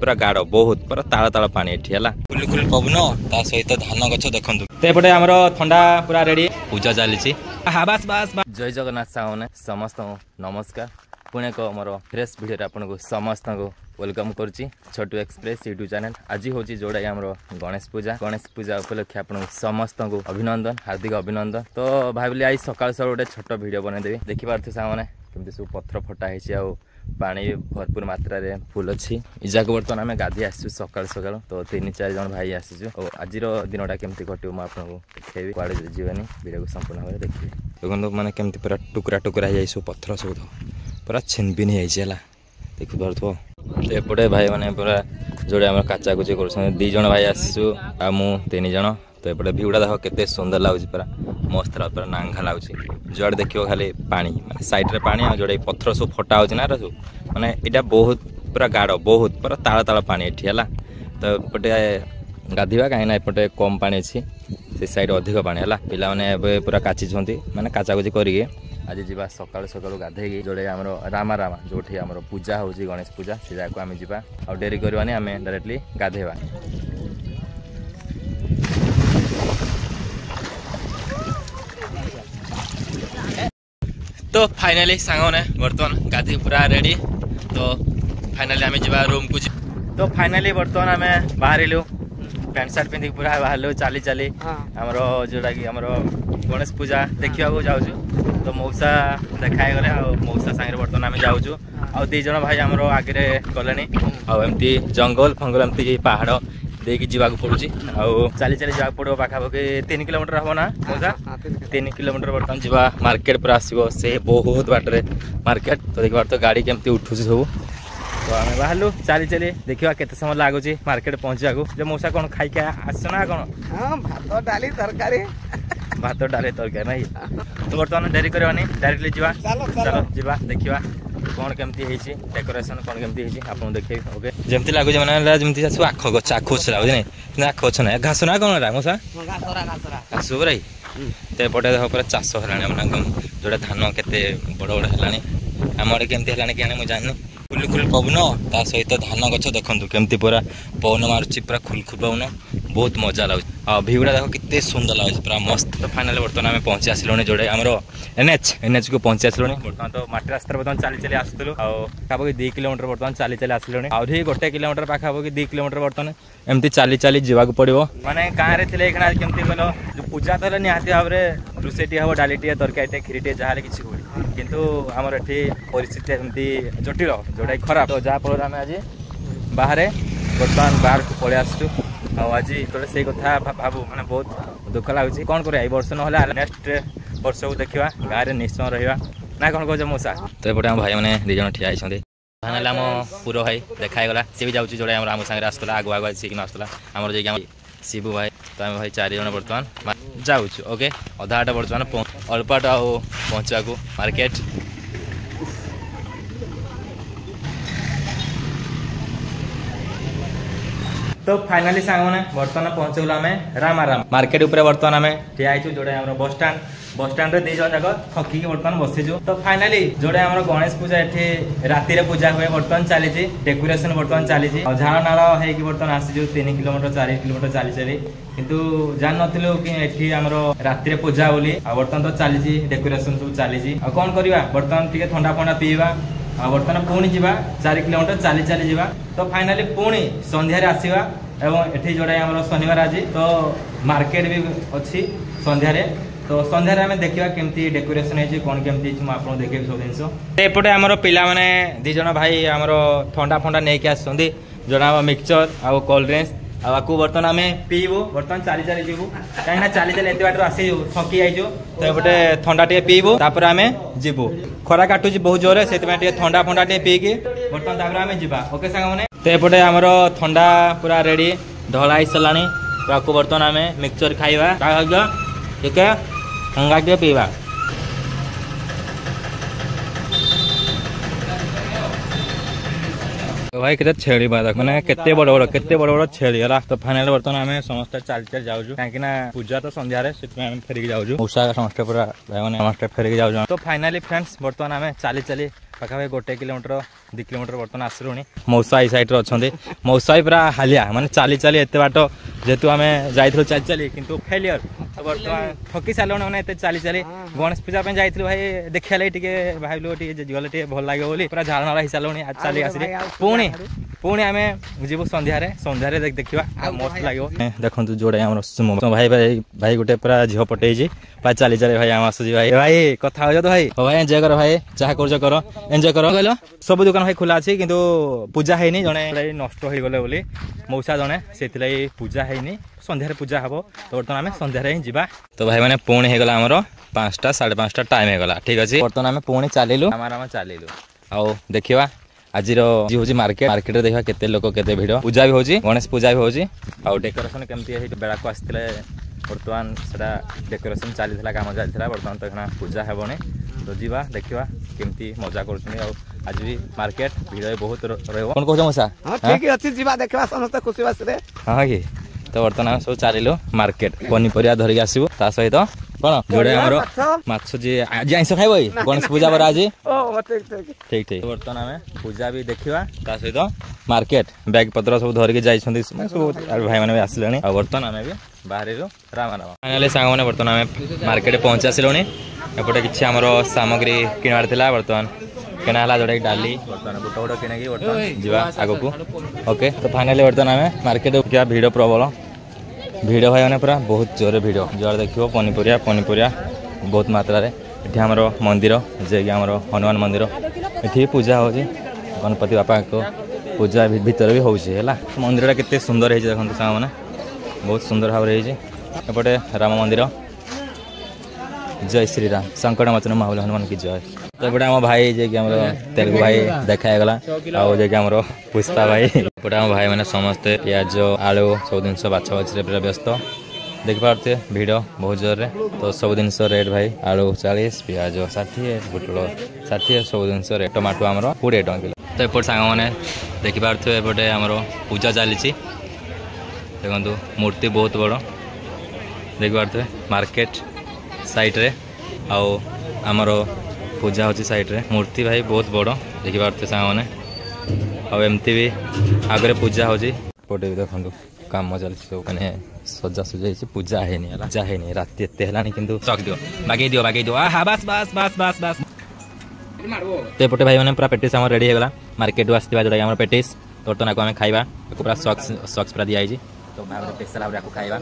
पूरा गाढ़ बहुत पूरा ताल ताल पानी एठी हला कुलकुल पवन ता सहित धान गछ देखंतु ते पटे हमरो ठंडा पूरा रेडी पूजा चलीची हा बस बस जय जगन्नाथ साउने समस्त नमस्कार पुणे को मोर फ्रेश वीडियो आपको समस्त को वेलकम करुच्ची छोटू एक्सप्रेस यूट्यूब चैनल आज हूँ जोड़ा आम गणेश पूजा उपलक्षे आप समस्त को अभिनंदन हार्दिक अभिनंदन तो भाविली आज सकाल सकाल गोटे छोट वीडियो बनईदेवी देखिपे सामने केमती सब पत्थर फटा है पानी भरपूर मात्रा रे फुल अच्छी इजाक बर्तमान आम गाधी आसू सकाल सकाल तो 3-4 जन भाई आसीचु और आज दिनटा केमती कटो मुझे आपको देखी कड़े जीवानी वीडियो को संपूर्ण भाव देखिए देखो मैंने केमती पूरा टुकड़ा टुकड़ा हो सब पत्थर सब पूरा छिनपिन है देखी पार्थो तो एपटे भाई मैंने पूरा जोड़े आम काचाकुची कर 2 जन भाई आसू आ मु 3 जन तो एपटे भिउटा देख केते सुंदर लगुच पूरा मस्त पूरा नांगा लगुच जुआड़े देखियो खाली पानी माने साइड रे पानी जोड़े पत्थर सब फटा होची ना सब माने एटा बहुत पूरा गाढ़ बहुत पूरा ताल ताल पानी एठी हला तो एपटे गाधीवा कहीं ना एपटे कम पानी अच्छी से साइड अधिक पानी है पिला मैंने पूरा काची माने काचाकुची करिके आज जीवा सकाल सकाल गाधे जोड़े आम रामा जो आम पूजा हो गणेश पूजा से जगह आम जा आ डेरी करवानी आम डायरेक्टली गाधेवा तो फाइनाली सांगने बर्तमान गाधी पूरा रेडी तो फाइनाली आम जा रूम को तो फाइनाली बर्तमान आम बाहर पैंट सार्ट पिंधिक पूरा बाहर चली चली आमर जोटा कि आमर गणेश पूजा देखा जाऊँ तो मौसा देखाई गले मौसा सागर बर्तमान आम जाऊँ आ 2 जन भाई आमर आगे गले आमती जंगल फंगल एमती पहाड़ देकी जावाक पड़ुची चली चली जावाक पड़ो पाखापाखि 3 किलोमीटर हम ना मौसा 3 किलोमीटर बर्तमान जा मार्केट पूरा आसो से बहुत बाटर मार्केट तो देखिए तो गाड़ी केमती उठू सब तो आम बाहर चली चली देखा केते समय लगुच मार्केट पहुँचा जो मौसा कौन खाई आस ना कौन भात डाली तरकारी भात डाली तरकारी ना तो बर्तमान डेरी करवानी डायरेक्टली जा चलो जा देखा कौन केमती डेकोरेशन कौन केमती आप देखे ओके जमती लगुच मैंने जमती आख गच आख गच लगुच नहीं आख गच ना घास ना कौन मौसा घास पराई तो एपटे देख पूरा चाष है जोड़ा धान केते बड़ बड़ है आम आड़े केमती है क्या मुझे जाननी खुलखुल पवन ता सहित धान गछ देखु केमती पूरा पवन मारुची पूरा खुलखुल पवन बहुत मजा लगे भिउटा देख कितने सुंदर लगे पूरा मस्त तो फाइनाली बर्तमान आम पहुँची आसिलुଣି जोड़े आमर एनएच को पहुँची आसिलुଣି बर्तमान तो माटी रास्ता बर्तमान चली चली आसुलु पाखापाखि 2 किलोमीटर बर्तमान चली चली आसिलुଣି आहुरी 1 किलोमीटर पाखापाखि 2 किलोमीटर बर्तमान एमती चली चली जावाक पड़ो माने गाँव में थे केमती कहल जो पूजा तो निहाती भाव में रोषेटी हम डालीटे तरकारी खीरीटे जहाँ किसी हुए किंतु आमर एठी परिस्थिति एमती जटिल जोटा खराब तो जहाँफल आम आज बाहर बर्तमान बाहर को पलि आसु आज से कथा भावु मैंने बहुत दुख लगुच कौन कर वर्ष ना नेक्स्ट वर्ष को देखा गाँव में निश्चय रहा ना कौन कह मौसा तो एपटे आम भाई मैंने 2 जन ठिया होते आम पुर भाई देखागला सी भी जाऊँ जोड़ा आम सागर आसला आगुआ आगुआ सीखना आसला आमर जा शिबू भाई तो आम भाई 4 जन बर्तमान जाऊँ ओके अधाटा बर्तमान अल्पाट पहुँचा मार्केट तो फाइनाली सांगने बर्तमान पहुंचगला आम राम मार्केट ऊपर बर्तमान आम ठिया जोड़े आम बस स्टाण्ड 2 जन जाक थकिकी बर्तमान बसीचु तो फाइनाली जोड़े आम गणेश पूजा ये राति पूजा हुए बर्तमान चली डेकोरेशन बर्तमान चली झाड़ नाड़ होगी बर्तमान आसीचु 3 किलोमीटर 4 किलोमीटर चली चली किंतु जान नु कि एठी आमर राति पूजा बोली बर्तमान तो चली डेकोरेशन सब चली कौन करवा बर्तमान टे ठंडा फंडा पीवा बर्तमान पुणी जा 4 किलोमीटर चली चली जा तो फाइनाली पुणी संध्यारे आसवा एवं एठी जोड़ा आम शनिवार आज तो मार्केट भी अच्छी संध्यारे तो संध्यारे आम देखा केमती डेकोरेशन है कौन केमती आपको देखे सब जिन एपटे आमर पिला माने 2 जन भाई आमर ठंडा फंडा नहीं आसुँच जोड़ा मिक्सचर आ कोल्ड ड्रिंक्स आपको बर्तमान आम पीबू बर्तमान चली चली जीवु कहीं चली चली एत बाट आसी थकी आईचु तो एपटे ठंडा टे पीबू तापर आम जीवु खरा काटुची बहुत जोर से ठंडा फंडा टे पीकी बर्तमान तापर आम जीवा ओके सांग मैंने तो एपटे आमर ठंडा पूरा रेडी ढला साराणी आपको बर्तमान आम मिक्सचर खाइबा ठीक है ठंडा टे पीवा तो भाई केते छेली बात माने केते बड़ बड़ छेली हला तो फाइनल बर्तन आमे समस्त चल चल जाउजु काहे ना पूजा तो संध्या रे सित आमे फेरि जाउजु उषा समस्त पूरा भाई माने समस्त फेरि जाउजु तो फाइनली फ्रेंड्स बर्तन आमे चली चली पाखा भाई 1 किलोमीटर 2 किलोमीटर बर्तन आसलुनी मौसा ई साइड रे अछंदी मौसा पूरा हालिया माने चली चली एते बाट जेतु आमे जाइथलो चली चली किंतु फेलियर तो बर्तमान थकी सालण माने एते चली चली गणेश पूजा पे जाइथलो भाई देखियाले टिके भाइलो टिके गले टिके भल लागो बोली पूरा झालनाला हि सालणी आज चली आसली पुणी आमे जीवु संध्या रे देखिबा मस्त लागो देखंतु जोडे हमर सुमो भाई भाई गोटे पूरा झियो पटेई जी पा चली चली भाई हम आसु जी भाई कथा हो तो भाई एंजॉय करो भाई चाह कर एंजॉय करो कहलो सब दुकान भाई खुला अछि किंतु पूजा हैनी जणे नष्ट होई गले बोली मौसा जणे सेतिलाई पूजा हैनी संध्या रे पूजा हबो तो बर्तमान आमे संध्या रे जिबा तो भाई माने पुणी हे गला हमर 5टा 5:30 टाइम हे गला ठीक अछि बर्तमान आमे पुणी चालिलु हम चालिलु आ देखिबा आज होची मार्केट रे देखा केते लोक केते भिड़ पूजा भी होची गणेश पूजा भी होची आ डेकोरेशन केमती है बेड़ा को आस्थिले बर्तमान सेटा डेकोरेशन चलीथला काम चलीथला बर्तमान तो पूजा हेबोनी तो जीवा देखिबा केमती मजा करछनी आ आज भी मार्केट भिड़ बहुत रहबो कोन कहजो मसा हां ठीक अछि जीवा देखबा समस्त खुशी बास रे हां की तो बर्तमान सब चलिलो मार्केट पनीपरिया धरिक आसीबो ता सहित कोन जोडे हमरो माछ जी आज आइसो खाइबो गणेश पूजा बर आज ओ ठीक ठीक बर्तमान हमें पूजा भी देखिबा ता सहित मार्केट बैग पत्र सब धरिक जाई छथि सब भाई माने आसिलेनी आ बर्तमान हमें भी बाहर रो राम राम फाइनली सांग माने बर्तमान हमें मार्केट पहुंच आसिलोनी एपटे किछि हमरो सामग्री किनार थिला बर्तमान केना हला जोडे डाली बर्तमान गोटो किने की बर्तमान जीवा आगो को ओके तो फाइनली बर्तमान हमें मार्केट क्या भीड़ प्रबल भीड़ भाई माने पूरा बहुत जोरे भीड़ जोर देखिबो पनीपरिया बहुत मात्रा रे एठी हमरो मंदिर जे कि हमरो हनुमान मंदिर एठी पूजा होजी गणपति बापा को पूजा भीतर भी होजी हैला मंदिरटा केते सुंदर है देखंतु सा माने बहुत सुंदर भाव रे एपटे राम मंदिर जय श्री राम संकट मोचन महाबली हनुमान की जय तो एपटे हम भाई जे कि हमरो तेलुगु भाई देखा गला आ जे कि हमरो पुष्पा भाई एपटे हम भाई माने समस्त प्याज आलू सब दिन बाछा बाछरे पूरा व्यस्त देख पारते भीड़ बहुत जोर रे तो सब दिन रेट भाई आलू 40 प्याज 60 गुटलो 60 सब दिन रेट टमाटो हमरो 20 टका किलो तो एपट सांग माने देखि पारते एपटे हमरो पूजा चलीची देखंतु मूर्ति बहुत बड़ देख पारते मार्केट साइड रे आउ हमरो पूजा होची साइड रे मूर्ति भाई बहुत बड़ देखि पारते सांग माने आ एमती भी आगरे पूजा होची पटे देखंतु काम चल माने सजा सुजाई पूजा है नहीं जा है नहीं रात एते हलानी किंतु सक दियो बागे दियो हां बस बस बस बस बस ते पटे भाई माने पूरा पेटिस हमर रेडी हे गला मार्केट आस्तिबा जोडा हमर पेटिस तोटना को हमें खाइबा पूरा सॉक्स पूरा दिया आइजी तो भाई पेटिस ला को खाइबा